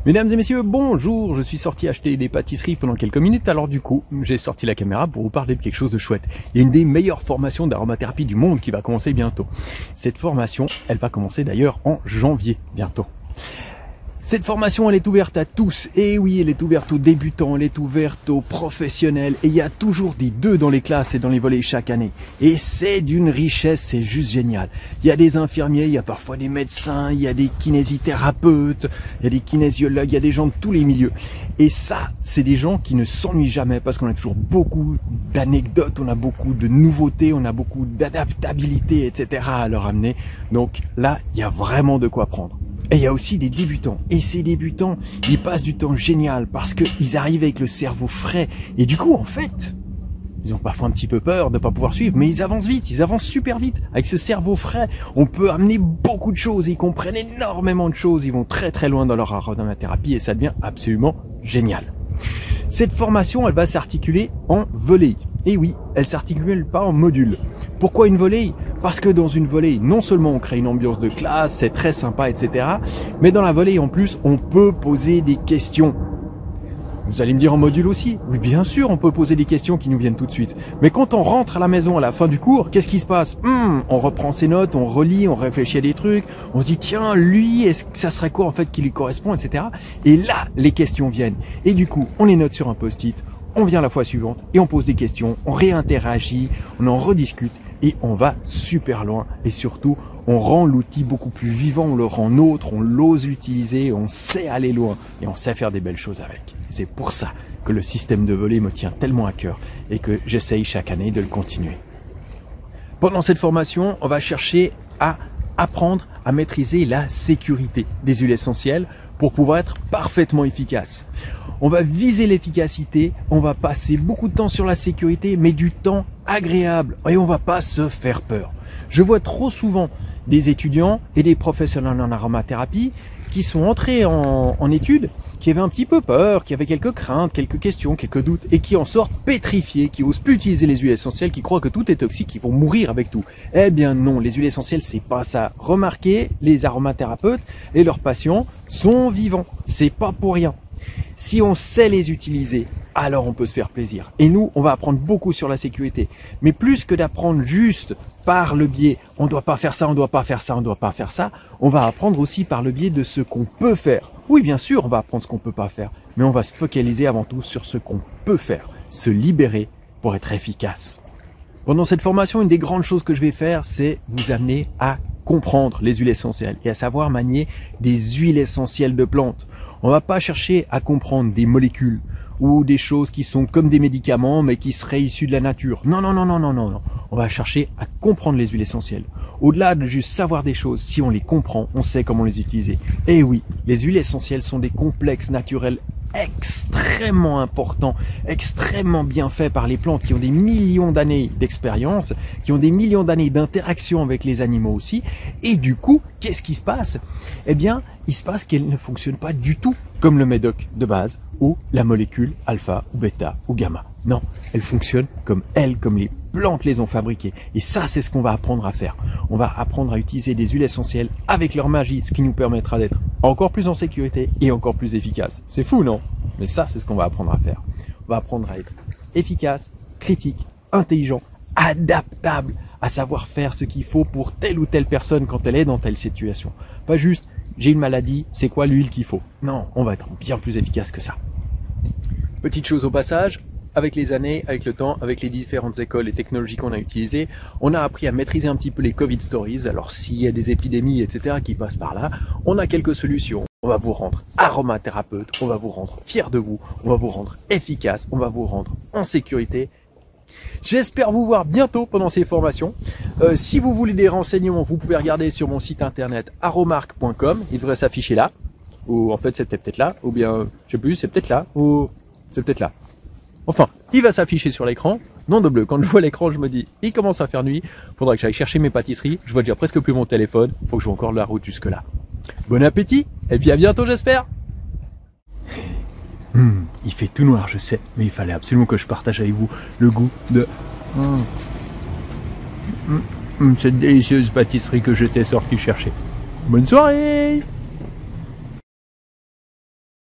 Mesdames et messieurs, bonjour, je suis sorti acheter des pâtisseries pendant quelques minutes, alors du coup, j'ai sorti la caméra pour vous parler de quelque chose de chouette. Il y a une des meilleures formations d'aromathérapie du monde qui va commencer bientôt. Cette formation, elle va commencer d'ailleurs en janvier, bientôt. Cette formation, elle est ouverte à tous. Et oui, elle est ouverte aux débutants, elle est ouverte aux professionnels. Et il y a toujours des 2 dans les classes et dans les volets chaque année. Et c'est d'une richesse, c'est juste génial. Il y a des infirmiers, il y a parfois des médecins, il y a des kinésithérapeutes, il y a des kinésiologues, il y a des gens de tous les milieux. Et ça, c'est des gens qui ne s'ennuient jamais parce qu'on a toujours beaucoup d'anecdotes, on a beaucoup de nouveautés, on a beaucoup d'adaptabilité, etc. à leur amener. Donc là, il y a vraiment de quoi prendre. Et il y a aussi des débutants. Et ces débutants, ils passent du temps génial parce qu'ils arrivent avec le cerveau frais. Et du coup, en fait, ils ont parfois un petit peu peur de ne pas pouvoir suivre, mais ils avancent vite, ils avancent super vite. Avec ce cerveau frais, on peut amener beaucoup de choses. Ils comprennent énormément de choses. Ils vont très très loin dans leur aromathérapie et ça devient absolument génial. Cette formation, elle va s'articuler en volée. Et oui, elle s'articule pas en module. Pourquoi une volée? Parce que dans une volée, non seulement on crée une ambiance de classe, c'est très sympa, etc. Mais dans la volée, en plus, on peut poser des questions. Vous allez me dire en module aussi? Oui, bien sûr, on peut poser des questions qui nous viennent tout de suite. Mais quand on rentre à la maison à la fin du cours, qu'est-ce qui se passe? On reprend ses notes, on relit, on réfléchit à des trucs, on se dit tiens, lui, est-ce que ça serait quoi en fait qui lui correspond, etc. Et là, les questions viennent. Et du coup, on les note sur un post-it, on vient la fois suivante et on pose des questions, on réinteragit, on en rediscute et on va super loin. Et surtout, on rend l'outil beaucoup plus vivant, on le rend nôtre, on l'ose utiliser, on sait aller loin et on sait faire des belles choses avec. C'est pour ça que le système de volée me tient tellement à cœur et que j'essaye chaque année de le continuer. Pendant cette formation, on va chercher à apprendre à maîtriser la sécurité des huiles essentielles pour pouvoir être parfaitement efficace. On va viser l'efficacité, on va passer beaucoup de temps sur la sécurité, mais du temps agréable et on va pas se faire peur. Je vois trop souvent des étudiants et des professionnels en aromathérapie qui sont entrés en études, qui avaient un petit peu peur, qui avaient quelques craintes, quelques questions, quelques doutes, et qui en sortent pétrifiés, qui osent plus utiliser les huiles essentielles, qui croient que tout est toxique, qui vont mourir avec tout. Eh bien non, les huiles essentielles, c'est pas ça. Remarquez, les aromathérapeutes et leurs patients sont vivants. C'est pas pour rien. Si on sait les utiliser, alors on peut se faire plaisir. Et nous, on va apprendre beaucoup sur la sécurité. Mais plus que d'apprendre juste par le biais, on ne doit pas faire ça, on ne doit pas faire ça, on ne doit pas faire ça, on va apprendre aussi par le biais de ce qu'on peut faire. Oui, bien sûr, on va apprendre ce qu'on ne peut pas faire, mais on va se focaliser avant tout sur ce qu'on peut faire, se libérer pour être efficace. Pendant cette formation, une des grandes choses que je vais faire, c'est vous amener à comprendre les huiles essentielles et à savoir manier des huiles essentielles de plantes. On ne va pas chercher à comprendre des molécules ou des choses qui sont comme des médicaments mais qui seraient issus de la nature. Non, non, non, non, non, non, non. On va chercher à comprendre les huiles essentielles. Au-delà de juste savoir des choses, si on les comprend, on sait comment les utiliser. Et oui, les huiles essentielles sont des complexes naturels extrêmement importants, extrêmement bien faits par les plantes qui ont des millions d'années d'expérience, qui ont des millions d'années d'interaction avec les animaux aussi. Et du coup, qu'est-ce qui se passe? Eh bien, il se passe qu'elles ne fonctionnent pas du tout comme le médoc de base ou la molécule alpha ou bêta ou gamma. Non, elles fonctionnent comme les plantes les ont fabriquées. Et ça, c'est ce qu'on va apprendre à faire. On va apprendre à utiliser des huiles essentielles avec leur magie, ce qui nous permettra d'être encore plus en sécurité et encore plus efficace. C'est fou, non? Mais ça, c'est ce qu'on va apprendre à faire. On va apprendre à être efficace, critique, intelligent, adaptable, à savoir faire ce qu'il faut pour telle ou telle personne quand elle est dans telle situation. Pas juste, j'ai une maladie, c'est quoi l'huile qu'il faut? Non, on va être bien plus efficace que ça. Petite chose au passage, avec les années, avec le temps, avec les différentes écoles et technologies qu'on a utilisées, on a appris à maîtriser un petit peu les Covid stories. Alors s'il y a des épidémies, etc. qui passent par là, on a quelques solutions. On va vous rendre aromathérapeute, on va vous rendre fier de vous, on va vous rendre efficace, on va vous rendre en sécurité. J'espère vous voir bientôt pendant ces formations. Si vous voulez des renseignements, vous pouvez regarder sur mon site internet aromark.com. Il devrait s'afficher là. Ou en fait, c'était peut-être là. Ou bien, je sais plus, c'est peut-être là. Ou c'est peut-être là. Enfin, il va s'afficher sur l'écran. Nom de bleu. Quand je vois l'écran, je me dis, il commence à faire nuit. Faudra que j'aille chercher mes pâtisseries. Je vois déjà presque plus mon téléphone. Faut que je joue encore la route jusque là. Bon appétit. Et puis à bientôt, j'espère. Il fait tout noir, je sais, mais il fallait absolument que je partage avec vous le goût de cette délicieuse pâtisserie que j'étais sorti chercher. Bonne soirée!